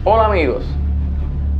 Hola amigos,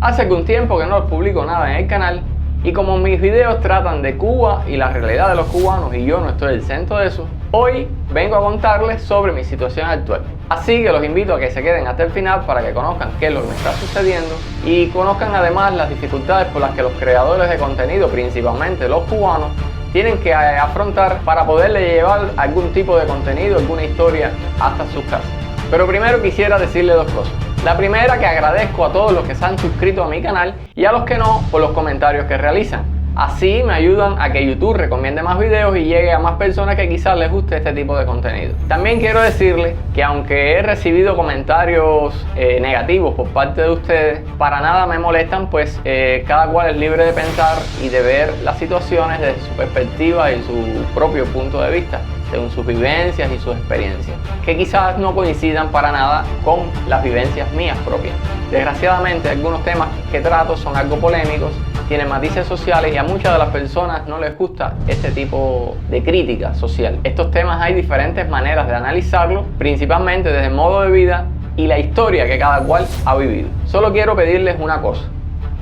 hace algún tiempo que no publico nada en el canal y como mis videos tratan de Cuba y la realidad de los cubanos y yo no estoy el centro de eso, hoy vengo a contarles sobre mi situación actual. Así que los invito a que se queden hasta el final para que conozcan qué es lo que me está sucediendo y conozcan además las dificultades por las que los creadores de contenido, principalmente los cubanos, tienen que afrontar para poderle llevar algún tipo de contenido, alguna historia hasta sus casas. Pero primero quisiera decirle dos cosas. La primera, que agradezco a todos los que se han suscrito a mi canal y a los que no por los comentarios que realizan. Así me ayudan a que YouTube recomiende más videos y llegue a más personas que quizás les guste este tipo de contenido. También quiero decirles que aunque he recibido comentarios negativos por parte de ustedes, para nada me molestan, pues cada cual es libre de pensar y de ver las situaciones desde su perspectiva y su propio punto de vista, según sus vivencias y sus experiencias, que quizás no coincidan para nada con las vivencias mías propias. Desgraciadamente, algunos temas que trato son algo polémicos, tienen matices sociales y a muchas de las personas no les gusta este tipo de crítica social. Estos temas hay diferentes maneras de analizarlos, principalmente desde el modo de vida y la historia que cada cual ha vivido. Solo quiero pedirles una cosa.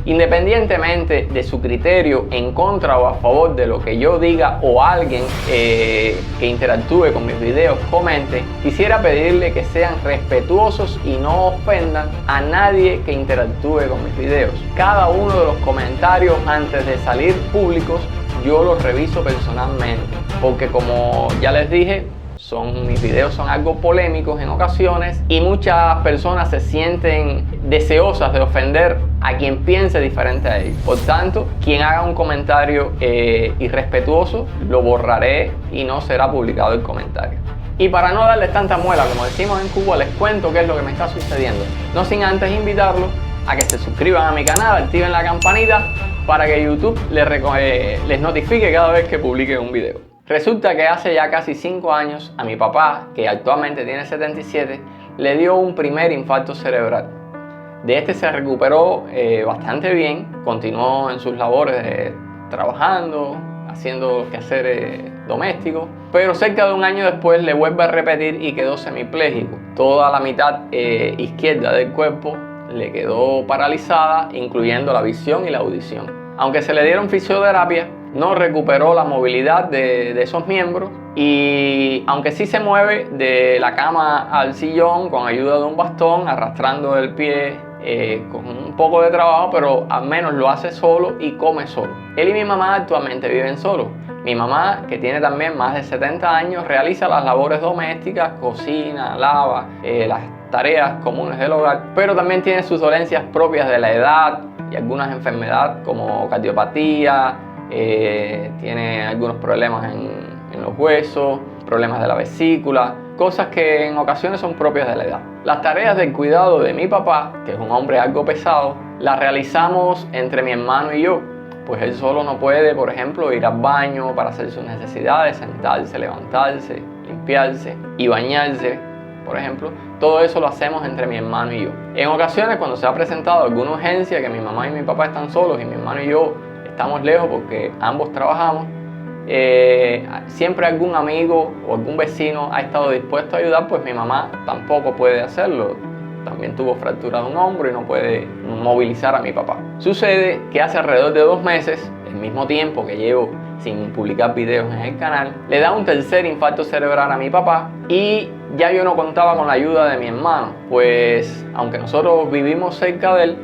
Independientemente de su criterio en contra o a favor de lo que yo diga o alguien que interactúe con mis videos comente, quisiera pedirle que sean respetuosos y no ofendan a nadie que interactúe con mis videos. Cada uno de los comentarios antes de salir públicos yo los reviso personalmente, porque como ya les dije, mis videos son algo polémicos en ocasiones y muchas personas se sienten deseosas de ofender a quien piense diferente a ellos. Por tanto, quien haga un comentario irrespetuoso, lo borraré y no será publicado el comentario. Y para no darles tanta muela, como decimos en Cuba, les cuento qué es lo que me está sucediendo. No sin antes invitarlos a que se suscriban a mi canal, activen la campanita para que YouTube les notifique cada vez que publique un video. Resulta que hace ya casi 5 años a mi papá, que actualmente tiene 77, le dio un primer infarto cerebral. De este se recuperó bastante bien, continuó en sus labores trabajando, haciendo quehaceres domésticos, pero cerca de un año después le vuelve a repetir y quedó semipléjico. Toda la mitad izquierda del cuerpo le quedó paralizada, incluyendo la visión y la audición. Aunque se le dieron fisioterapia, no recuperó la movilidad de esos miembros y aunque sí se mueve de la cama al sillón con ayuda de un bastón, arrastrando el pie con un poco de trabajo, pero al menos lo hace solo y come solo. Él y mi mamá actualmente viven solos. Mi mamá, que tiene también más de 70 años, realiza las labores domésticas, cocina, lava, las tareas comunes del hogar, pero también tiene sus dolencias propias de la edad y algunas enfermedades como cardiopatía, tiene algunos problemas en los huesos, problemas de la vesícula, cosas que en ocasiones son propias de la edad. Las tareas del cuidado de mi papá, que es un hombre algo pesado, las realizamos entre mi hermano y yo, pues él solo no puede, por ejemplo, ir al baño para hacer sus necesidades, sentarse, levantarse, limpiarse y bañarse, por ejemplo. Todo eso lo hacemos entre mi hermano y yo. En ocasiones, cuando se ha presentado alguna urgencia, que mi mamá y mi papá están solos y mi hermano y yo estamos lejos porque ambos trabajamos, siempre algún amigo o algún vecino ha estado dispuesto a ayudar, pues mi mamá tampoco puede hacerlo. También tuvo fractura de un hombro y no puede movilizar a mi papá. Sucede que hace alrededor de 2 meses, el mismo tiempo que llevo sin publicar videos en el canal, le da un tercer infarto cerebral a mi papá y ya yo no contaba con la ayuda de mi hermano, pues aunque nosotros vivimos cerca de él,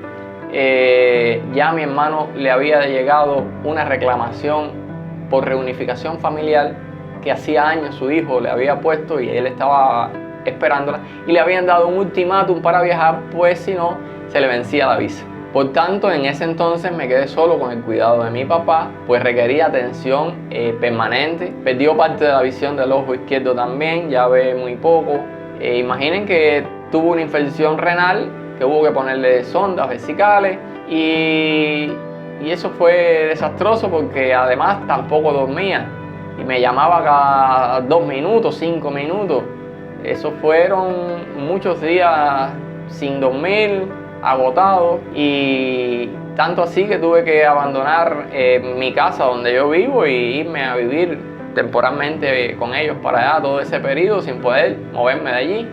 ya a mi hermano le había llegado una reclamación por reunificación familiar que hacía años su hijo le había puesto y él estaba esperándola y le habían dado un ultimátum para viajar, pues si no se le vencía la visa. Por tanto, en ese entonces me quedé solo con el cuidado de mi papá, pues requería atención permanente. Perdió parte de la visión del ojo izquierdo también, ya ve muy poco. Imaginen que tuvo una infección renal, que hubo que ponerle sondas vesicales y eso fue desastroso porque además tampoco dormía y me llamaba cada 2 minutos, 5 minutos. Esos fueron muchos días sin dormir, agotado, y tanto así que tuve que abandonar mi casa donde yo vivo y irme a vivir temporalmente con ellos para allá todo ese periodo sin poder moverme de allí.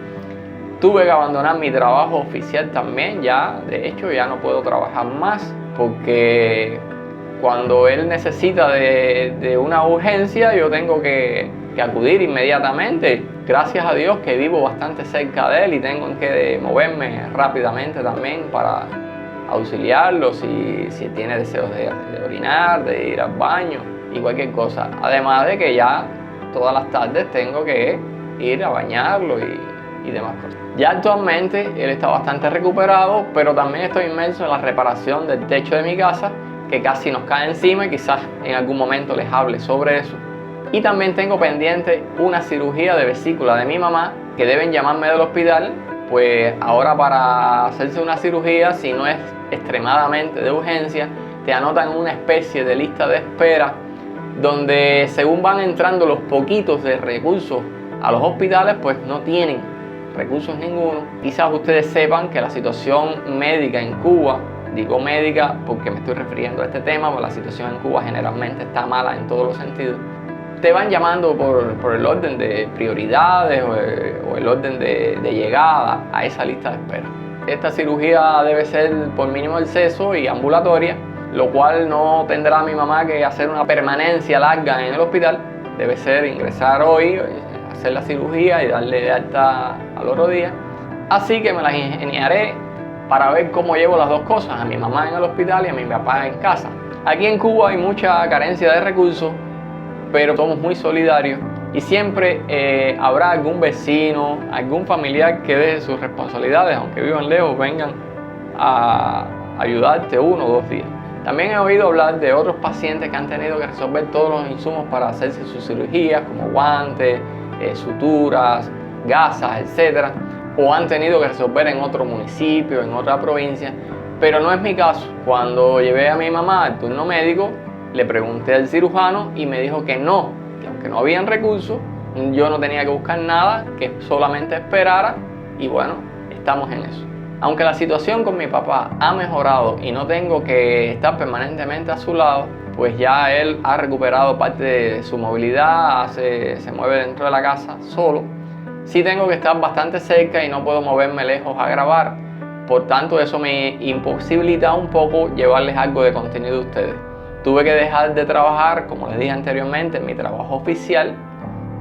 Tuve que abandonar mi trabajo oficial también, de hecho ya no puedo trabajar más porque cuando él necesita de una urgencia yo tengo que acudir inmediatamente. Gracias a Dios que vivo bastante cerca de él y tengo que moverme rápidamente también para auxiliarlo si tiene deseos de orinar, de ir al baño y cualquier cosa. Además de que ya todas las tardes tengo que ir a bañarlo y demás cosas. Ya actualmente él está bastante recuperado, pero también estoy inmerso en la reparación del techo de mi casa, que casi nos cae encima y quizás en algún momento les hable sobre eso. Y también tengo pendiente una cirugía de vesícula de mi mamá, que deben llamarme del hospital, pues ahora para hacerse una cirugía, si no es extremadamente de urgencia, te anotan en una especie de lista de espera, donde según van entrando los poquitos de recursos a los hospitales, pues no tienen recursos ninguno. Quizás ustedes sepan que la situación médica en Cuba, digo médica porque me estoy refiriendo a este tema, porque la situación en Cuba generalmente está mala en todos los sentidos. Te van llamando por el orden de prioridades o el orden de llegada a esa lista de espera. Esta cirugía debe ser por mínimo acceso y ambulatoria, lo cual no tendrá mi mamá que hacer una permanencia larga en el hospital. Debe ser ingresar hoy, hacer la cirugía y darle de alta al otro día. Así que me las ingeniaré para ver cómo llevo las dos cosas, a mi mamá en el hospital y a mi papá en casa. Aquí en Cuba hay mucha carencia de recursos, pero somos muy solidarios y siempre habrá algún vecino, algún familiar que deje sus responsabilidades, aunque vivan lejos, vengan a ayudarte 1 o 2 días. También he oído hablar de otros pacientes que han tenido que resolver todos los insumos para hacerse sus cirugías, como guantes, suturas, gasas, etc. O han tenido que resolver en otro municipio, en otra provincia, pero no es mi caso. Cuando llevé a mi mamá al turno médico, le pregunté al cirujano y me dijo que aunque no habían recursos, yo no tenía que buscar nada, que solamente esperara y bueno, estamos en eso. Aunque la situación con mi papá ha mejorado y no tengo que estar permanentemente a su lado, pues ya él ha recuperado parte de su movilidad, se mueve dentro de la casa solo. Sí tengo que estar bastante cerca y no puedo moverme lejos a grabar, por tanto eso me imposibilita un poco llevarles algo de contenido a ustedes. Tuve que dejar de trabajar, como les dije anteriormente, en mi trabajo oficial.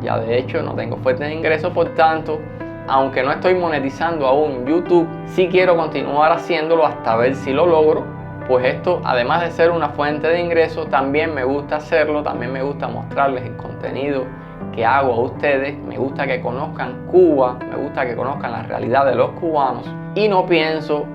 Ya de hecho no tengo fuentes de ingresos, por tanto, aunque no estoy monetizando aún YouTube, sí quiero continuar haciéndolo hasta ver si lo logro. Pues esto, además de ser una fuente de ingresos, también me gusta hacerlo, también me gusta mostrarles el contenido que hago a ustedes. Me gusta que conozcan Cuba, me gusta que conozcan la realidad de los cubanos y no pienso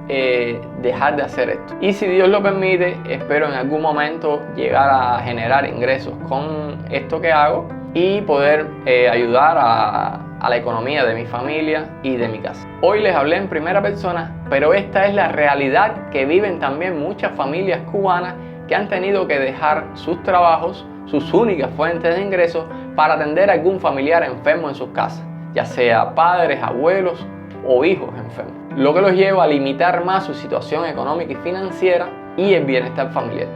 dejar de hacer esto. Y si Dios lo permite, espero en algún momento llegar a generar ingresos con esto que hago y poder ayudar a la economía de mi familia y de mi casa. Hoy les hablé en primera persona, pero esta es la realidad que viven también muchas familias cubanas que han tenido que dejar sus trabajos, sus únicas fuentes de ingresos, para atender a algún familiar enfermo en sus casas, ya sea padres, abuelos o hijos enfermos, lo que los lleva a limitar más su situación económica y financiera y el bienestar familiar.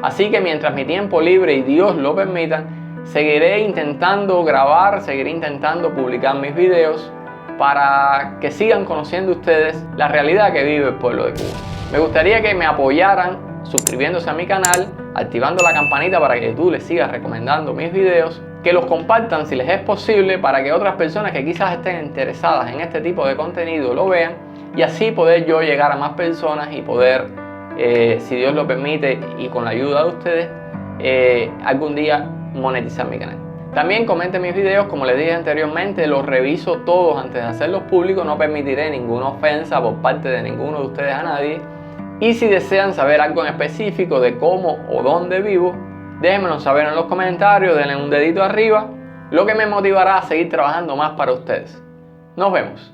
Así que mientras mi tiempo libre y Dios lo permitan, seguiré intentando grabar, seguiré intentando publicar mis videos para que sigan conociendo ustedes la realidad que vive el pueblo de Cuba. Me gustaría que me apoyaran suscribiéndose a mi canal, activando la campanita para que YouTube les siga recomendando mis videos, que los compartan si les es posible para que otras personas que quizás estén interesadas en este tipo de contenido lo vean y así poder yo llegar a más personas y poder, si Dios lo permite y con la ayuda de ustedes, algún día monetizar mi canal. También comenten mis videos, como les dije anteriormente, los reviso todos antes de hacerlos públicos, no permitiré ninguna ofensa por parte de ninguno de ustedes a nadie. Y si desean saber algo en específico de cómo o dónde vivo, déjenmelo saber en los comentarios, denle un dedito arriba, lo que me motivará a seguir trabajando más para ustedes. Nos vemos.